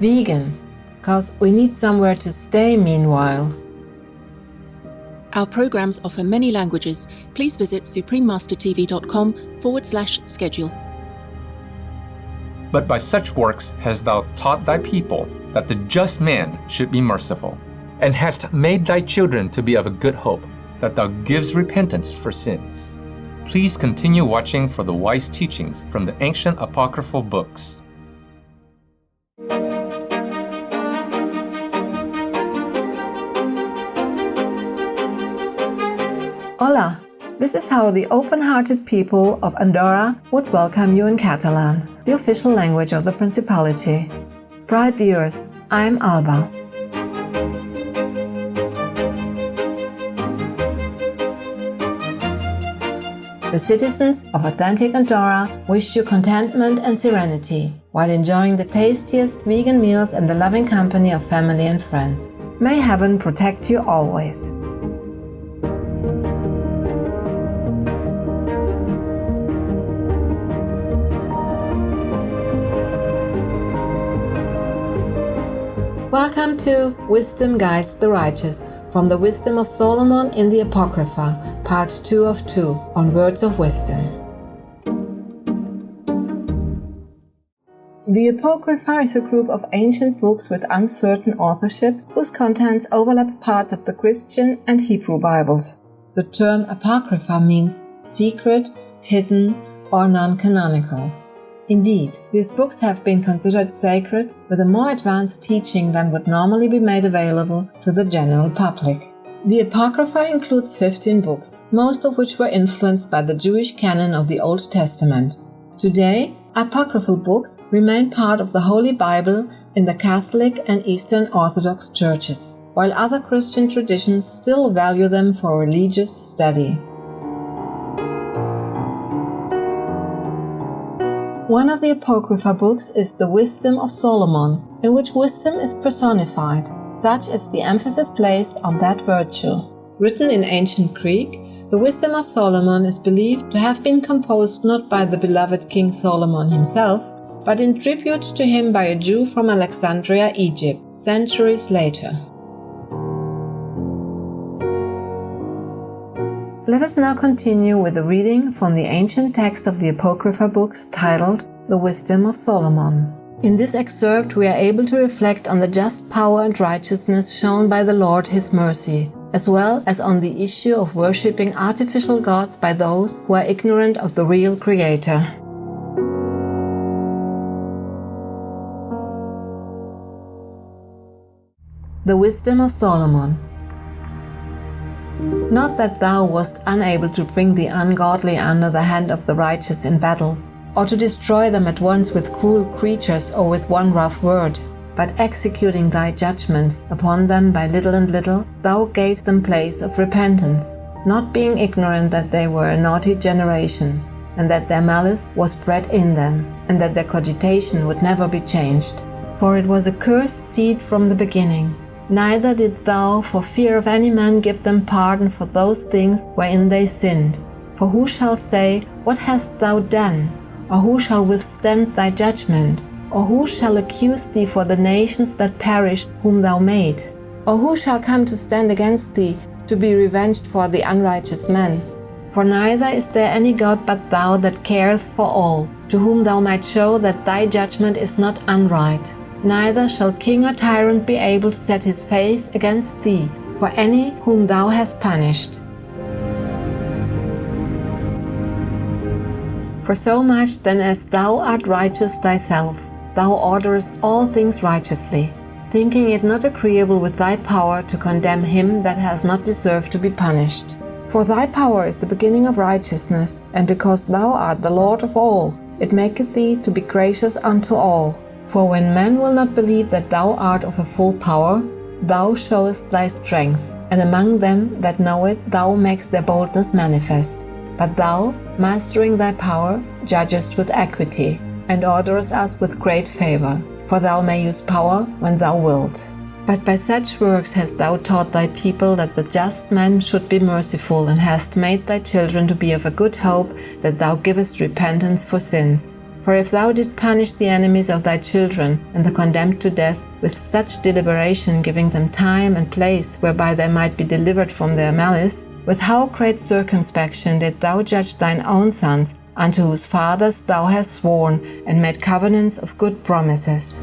vegan, cause we need somewhere to stay meanwhile. Our programs offer many languages. Please visit suprememastertv.com/schedule. But by such works hast thou taught thy people that the just man should be merciful, and hast made thy children to be of a good hope, that thou givest repentance for sins. Please continue watching for the wise teachings from the ancient apocryphal books. Hola! This is how the open-hearted people of Andorra would welcome you in Catalan, the official language of the Principality. Bright viewers, I'm Alba. The citizens of authentic Andorra wish you contentment and serenity, while enjoying the tastiest vegan meals and the loving company of family and friends. May heaven protect you always. Welcome to Wisdom Guides the Righteous, from the Wisdom of Solomon in the Apocrypha, Part 2 of 2, on Words of Wisdom. The Apocrypha is a group of ancient books with uncertain authorship, whose contents overlap parts of the Christian and Hebrew Bibles. The term Apocrypha means secret, hidden, or non-canonical. Indeed, these books have been considered sacred, with a more advanced teaching than would normally be made available to the general public. The Apocrypha includes 15 books, most of which were influenced by the Jewish canon of the Old Testament. Today, apocryphal books remain part of the Holy Bible in the Catholic and Eastern Orthodox churches, while other Christian traditions still value them for religious study. One of the Apocrypha books is the Wisdom of Solomon, in which wisdom is personified, such is the emphasis placed on that virtue. Written in ancient Greek, the Wisdom of Solomon is believed to have been composed not by the beloved King Solomon himself, but in tribute to him by a Jew from Alexandria, Egypt, centuries later. Let us now continue with the reading from the ancient text of the Apocrypha books titled The Wisdom of Solomon. In this excerpt we are able to reflect on the just power and righteousness shown by the Lord His mercy, as well as on the issue of worshipping artificial gods by those who are ignorant of the real Creator. The Wisdom of Solomon. Not that thou wast unable to bring the ungodly under the hand of the righteous in battle, or to destroy them at once with cruel creatures or with one rough word, but executing thy judgments upon them by little and little, thou gavest them place of repentance, not being ignorant that they were a naughty generation, and that their malice was bred in them, and that their cogitation would never be changed. For it was a cursed seed from the beginning. Neither didst thou for fear of any man give them pardon for those things wherein they sinned. For who shall say, What hast thou done? Or who shall withstand thy judgment? Or who shall accuse thee for the nations that perish whom thou made? Or who shall come to stand against thee, to be revenged for the unrighteous man? For neither is there any God but thou that careth for all, to whom thou might show that thy judgment is not unright. Neither shall king or tyrant be able to set his face against thee, for any whom thou hast punished. For so much then as thou art righteous thyself, thou orderest all things righteously, thinking it not agreeable with thy power to condemn him that has not deserved to be punished. For thy power is the beginning of righteousness, and because thou art the Lord of all, it maketh thee to be gracious unto all. For when men will not believe that thou art of a full power, thou showest thy strength, and among them that know it thou makest their boldness manifest. But thou, mastering thy power, judgest with equity, and orderest us with great favor, for thou may use power when thou wilt. But by such works hast thou taught thy people that the just man should be merciful, and hast made thy children to be of a good hope, that thou givest repentance for sins. For if thou didst punish the enemies of thy children, and the condemned to death, with such deliberation, giving them time and place whereby they might be delivered from their malice, with how great circumspection didst thou judge thine own sons, unto whose fathers thou hast sworn, and made covenants of good promises.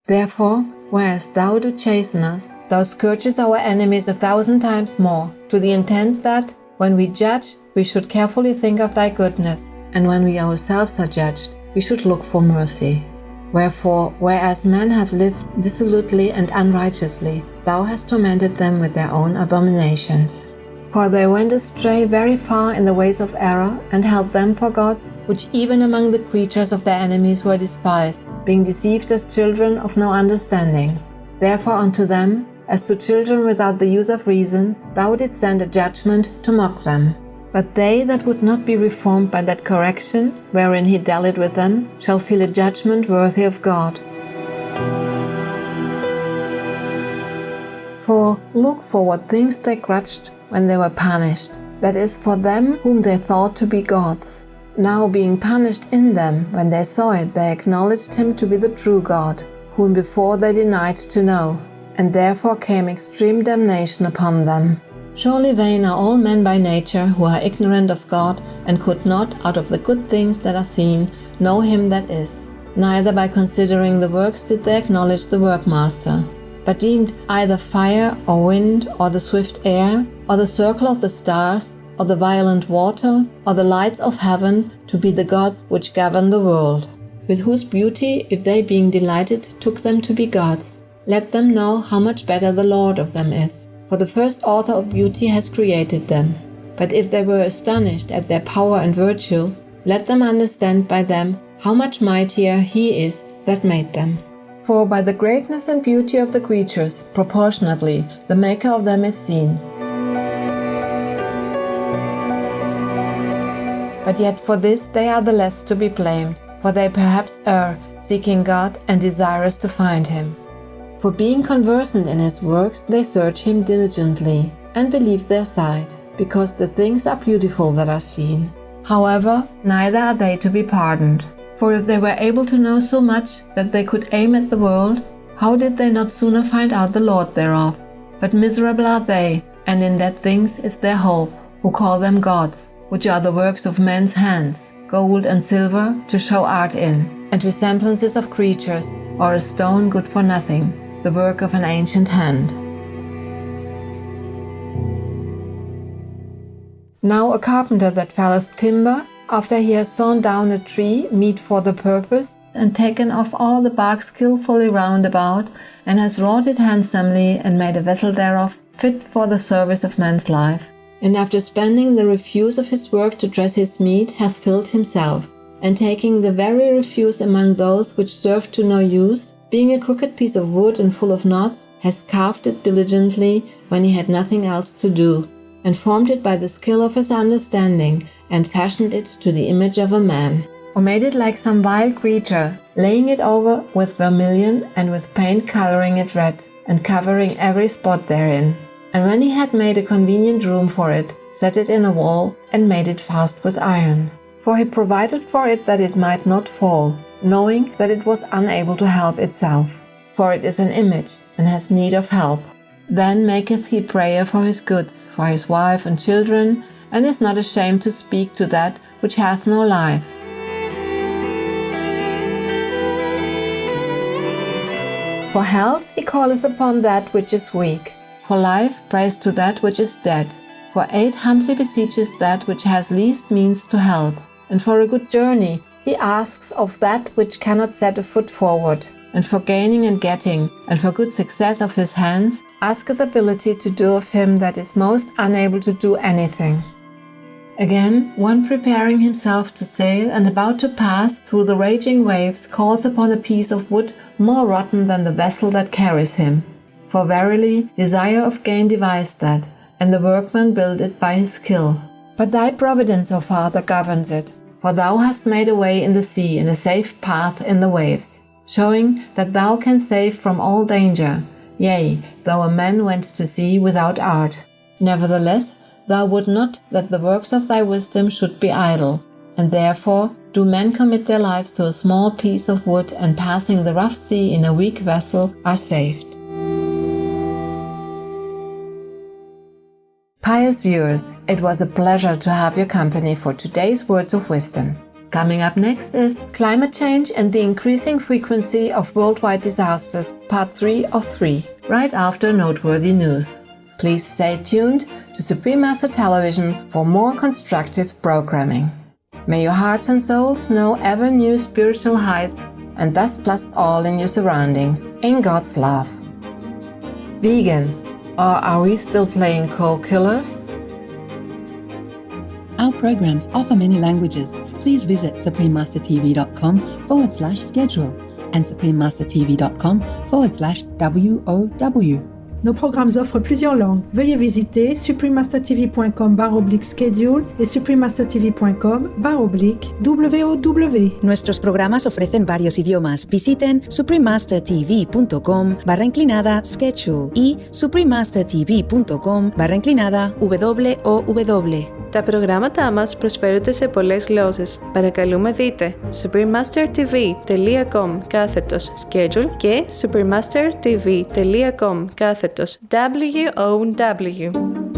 Therefore, whereas thou do chasten us, thou scourgest our enemies 1,000 times more, to the intent that, when we judge, we should carefully think of thy goodness, and when we ourselves are judged, we should look for mercy. Wherefore, whereas men have lived dissolutely and unrighteously, thou hast tormented them with their own abominations. For they went astray very far in the ways of error, and held them for gods, which even among the creatures of their enemies were despised, being deceived as children of no understanding. Therefore unto them, as to children without the use of reason, thou didst send a judgment to mock them. But they that would not be reformed by that correction, wherein he dealt with them, shall feel a judgment worthy of God. For look for what things they grudged when they were punished, that is, for them whom they thought to be gods. Now being punished in them, when they saw it, they acknowledged him to be the true God, whom before they denied to know, and therefore came extreme damnation upon them. Surely vain are all men by nature, who are ignorant of God, and could not, out of the good things that are seen, know him that is. Neither by considering the works did they acknowledge the workmaster, but deemed either fire or wind, or the swift air, or the circle of the stars, or the violent water, or the lights of heaven, to be the gods which govern the world, with whose beauty, if they being delighted, took them to be gods. Let them know how much better the Lord of them is. For the first author of beauty has created them. But if they were astonished at their power and virtue, let them understand by them how much mightier he is that made them. For by the greatness and beauty of the creatures, proportionably, the maker of them is seen. But yet for this they are the less to be blamed, for they perhaps err, seeking God and desirous to find him. For being conversant in his works, they search him diligently, and believe their sight, because the things are beautiful that are seen. However, neither are they to be pardoned. For if they were able to know so much that they could aim at the world, how did they not sooner find out the Lord thereof? But miserable are they, and in dead things is their hope, who call them gods, which are the works of men's hands, gold and silver to show art in, and resemblances of creatures, or a stone good for nothing, the work of an ancient hand. Now a carpenter that felleth timber, after he has sawn down a tree meet for the purpose, and taken off all the bark skillfully round about, and has wrought it handsomely, and made a vessel thereof, fit for the service of man's life, and after spending the refuse of his work to dress his meat, hath filled himself, and taking the very refuse among those which serve to no use, being a crooked piece of wood and full of knots, has carved it diligently when he had nothing else to do, and formed it by the skill of his understanding, and fashioned it to the image of a man, or made it like some wild creature, laying it over with vermilion, and with paint colouring it red, and covering every spot therein. And when he had made a convenient room for it, set it in a wall, and made it fast with iron. For he provided for it that it might not fall, knowing that it was unable to help itself. For it is an image, and has need of help. Then maketh he prayer for his goods, for his wife and children, and is not ashamed to speak to that which hath no life. For health he calleth upon that which is weak. For life prays to that which is dead. For aid humbly beseeches that which has least means to help. And for a good journey he asks of that which cannot set a foot forward. And for gaining and getting, and for good success of his hands, asketh ability to do of him that is most unable to do anything. Again, one preparing himself to sail and about to pass through the raging waves calls upon a piece of wood more rotten than the vessel that carries him. For verily, desire of gain devised that, and the workman built it by his skill. But thy providence, O Father, governs it, for thou hast made a way in the sea and a safe path in the waves, showing that thou canst save from all danger, yea, though a man went to sea without art. Nevertheless, thou would not that the works of thy wisdom should be idle, and therefore do men commit their lives to a small piece of wood, and passing the rough sea in a weak vessel are saved. Pious viewers, it was a pleasure to have your company for today's Words of Wisdom. Coming up next is Climate Change and the Increasing Frequency of Worldwide Disasters, Part 3 of 3, right after noteworthy news. Please stay tuned to Supreme Master Television for more constructive programming. May your hearts and souls know ever new spiritual heights and thus bless all in your surroundings, in God's love. Vegan, or are we still playing co-killers? Our programs offer many languages. Please visit suprememastertv.com/schedule and suprememastertv.com/WOW. Nos programmes offrent plusieurs langues. Veuillez visiter suprememastertv.com/schedule et suprememastertv.com/WOW. Nuestros programas ofrecen varios idiomas. Visiten suprememastertv.com/schedule y suprememastertv.com/WOW. Τα προγράμματά μας προσφέρονται σε πολλές γλώσσες. Παρακαλούμε δείτε suprememastertv.com/schedule και suprememastertv.com/WOW.